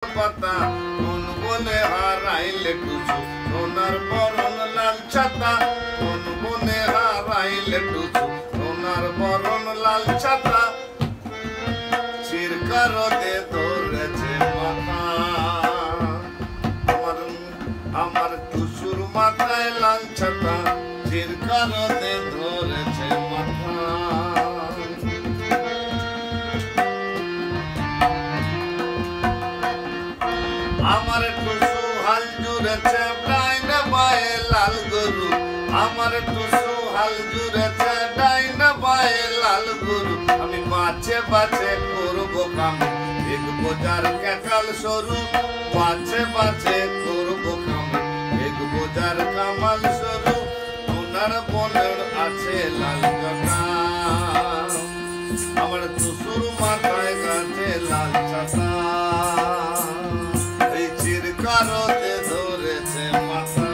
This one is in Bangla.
পাতা কোন বনে হারাইলে টুসু সোনার বরণ লাল ছাতা কোন বনে হারাইলে টুসু সোনার বরণ লাল ছাতা চিরকারতে ধরেছে মাথা আমার টুসুর মাথায় লাল ছাতা চিরকারতে ধরেছে মাথা আমার টুসু হাল জুড়েছে ডাইনা বায়ে লাল গরু আমার টুসু হাল জুড়েছে ডাইনা বায়ে লাল গরু আমি মাছে বাছে করবো কাম এক বোঝার কেকাল সরু মাছে বাছে করবো কাম এক বোঝার কামাল সরু ওনার বনের আছে লাল জটা আমার টুসুর মাথায় গাছে লাল ছাতা চিরকারতে ধরেছে মাথা।